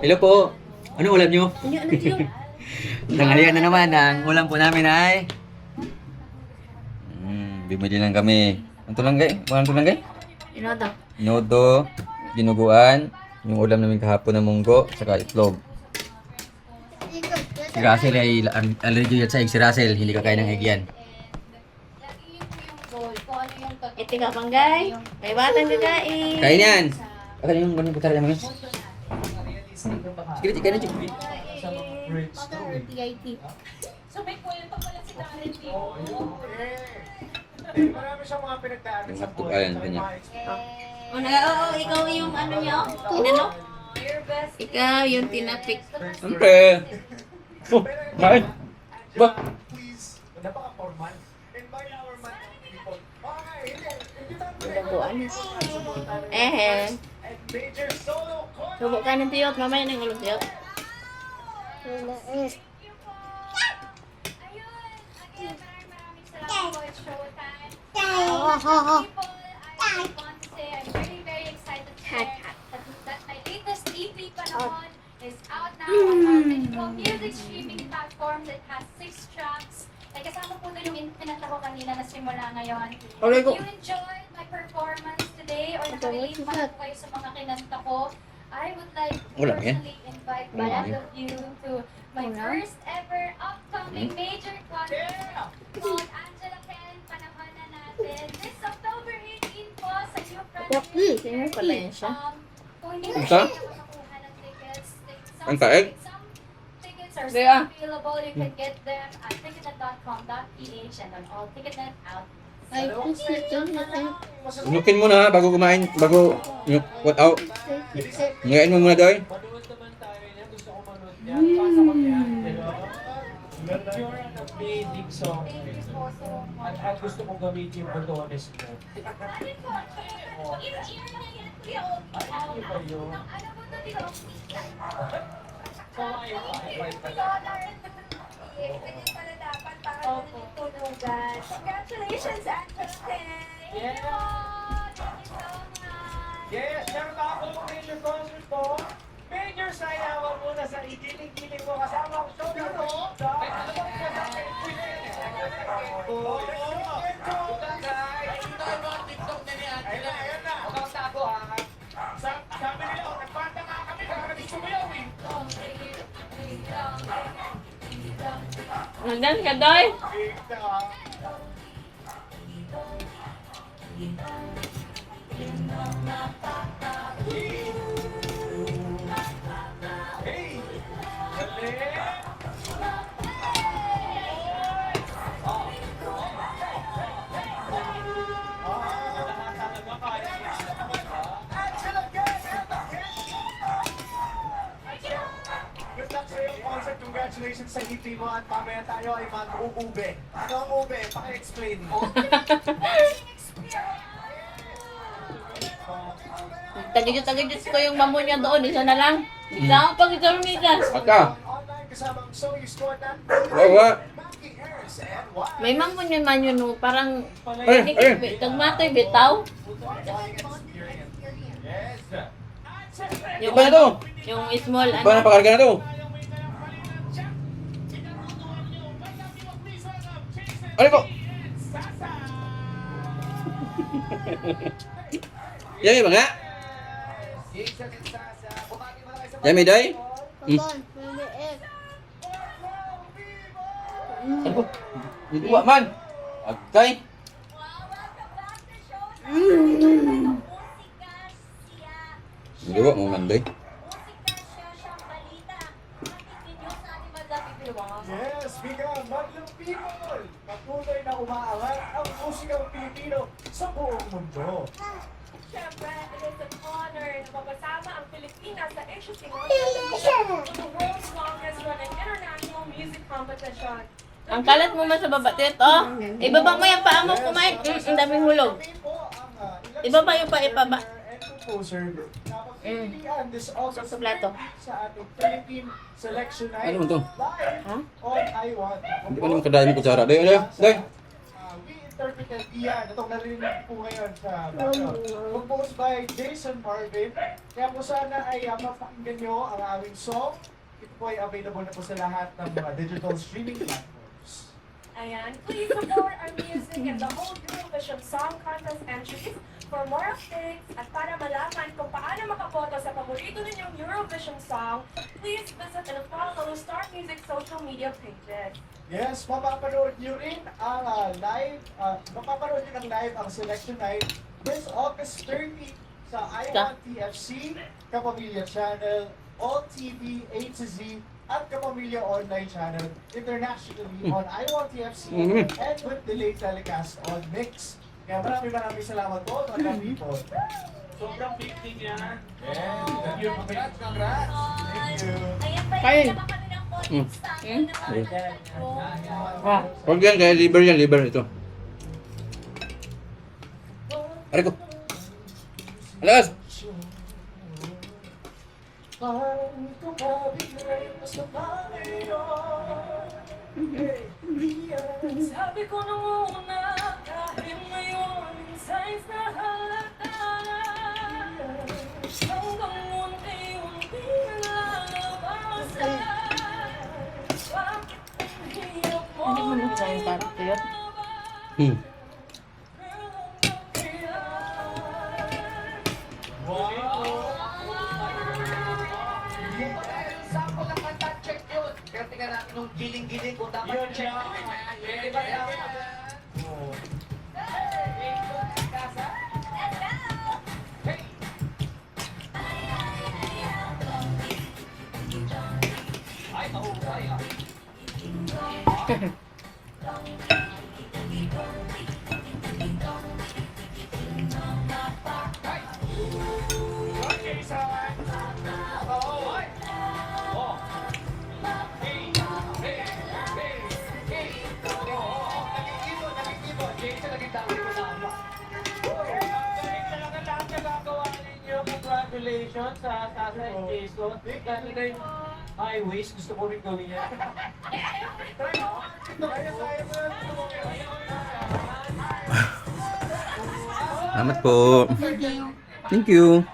Hello po. Ano ulam nyo? Ano tiyo? Tanghalian na naman. Ang ulam po namin ay... bibili lang kami. Ang tulanggay? Ang tulanggay? Inodo. Nodo, ginuguan, yung ulam namin kahapon ng munggo, saka itlog. Si Russell ay allergy yan sa egg. Si Russell, hindi kakain ng egg yan. Ito ka panggay. May batang kakain. Kain yan! Kain yung ganun putara yan mga. Sige, kain na chik. So may kwento pala si Darren dito. Marami siyang mga pinagdaanan Yung sa hotdog, buhay. ayan, kanya. Oo, ikaw yung ano niyo. Inano? Ikaw yung tinapik. Siyempre! Oh, kain! Ba? Please, napaka-formal. Invite our man people. Okay, hindi tayo Labuan. And major solo chord. Subo ka ng tiyot. Mamaya nang ulog tiyot. My latest EP panahon is out now on our digital music streaming platform that has 6 tracks. Ay kasama po doon yung pinanta ko kanina na simula ngayon. Alay If ko. you enjoyed my performance today or nakarelate man po kayo sa mga kinanta ko, I would like to Wala yan. personally invite Wala all yan. of you to my first ever upcoming major concert called Angela Ken, Panahon na Natin. This October 18 po sa New Rocky, Frontier. sino pala yan siya? Kung hindi Ang mo sa? kayo makakuha ng tickets, Ang taeg? some tickets are Kaya. still available. You can get them at ticketnet.com.ph and on all Ticketnet out. Ay, gusto Unukin mo na bago kumain, bago what out. Ngayon mo muna doy. Manood naman tayo niya. Gusto ko manood niya. Pasa ko niya. Pure and updating song. At gusto kong gamitin yung botones ko. Ano po? In-ear na yan, Kuya Oki. Ano ba yun? Ano po ito, Kuya Oki? Ganyan pala dapat para doon tunugan. Congratulations, Angela. Yeah. Thank you so much. Yes, meron pa ako major concert po. Major sayawan muna sa igiling-giling mo kasama ang show na to. Sabi nila, nagpanta nga kami, kakating sumayaw eh. Nagdan ka, Doy? Hey! Galing! Good luck sa iyong concert. Congratulations sa EP mo at mamaya tayo ay mag-uube. Ano ang ube? Paki-explain mo. Tagidyo ko yung mamon niya doon. Isa na lang. Isa pag ikaw lumigas. Aka. Online kasama ang So You Scored na Wawa. Mackie Harris and what? May mamon yun man yun. No? Parang Ay, ay. kagmatoy bitaw. Yes. Yung, Iba na to. yung small Iba ano. na pakarga na to. Ano po? Yami ba nga? Yami doy? Ano po? Dito ba man? Agkay. Dito ba mo man doy? Yes, become Madlang People! Patuloy na umaangat ang musikang Pilipino sa buong mundo. Siyempre, it is an honor na mapasama ang Pilipinas sa Asia Singapore the world's longest running international music competition. Ang kalat mo man sa baba, Tito. Ibaba mo yung paa mo kumain. Ang daming hulog. Ibaba yung paa, ibaba. And composer na pagpipilian this August Sa plato. sa ating Philippine Selection Night Ano man to? live Ha? on I Want. Hindi ko naman kadami kutsara. Doy, doy, doy. We interpreted. Iyan, itong narinig po ngayon sa background. Composed by Jason Marvin. Kaya po sana ay mapakinggan nyo ang aming song. Ito po ay available na po sa lahat ng mga digital streaming platforms. Ayan, please support our music and the whole Eurovision Song Contest entries for more updates at para malaman kung paano makaboto sa paborito ninyong Eurovision song, please visit and follow Star Music social media pages. Yes, mapapanood nyo rin ang mapapanood nyo ng live ang selection night this August 30 sa I1 TFC, Kapamilya Channel, All TV, A to Z, at Kapamilya Online Channel internationally on I1 TFC and with delayed telecast on Mix. Kaya maraming salamat po, mga people. Sobrang big thing yan. Yeah, congrats. Thank you. Ayan ba Kain. yung kami ng konting stand na Ah. Huwag yan, kaya liver yan, liver ito. Aray ko. Alas! Sabi ko nung una, kahit ngayon, signs na halata. Hanggang unti-unti nalalabasan. Bakit ang hirap mo Hindi mo na tayong parang tuyot. Sample ng kanta, check yun. Kaya tingnan natin nung giling-giling kung dapat Yun check. yan. Di ba yan? Okay, son. Oh, oy. Oh. Hey, hey, hey, hey. Oh, naging-ibon. Jason, naging dami ko na ano. Galing talaga lahat na gagawa ninyo. Congratulations sa Tasa and Jason. Dahil na yung highways, gusto ko rin gawin yan. Try mo. Kaya mo yan. Salamat po. Thank you.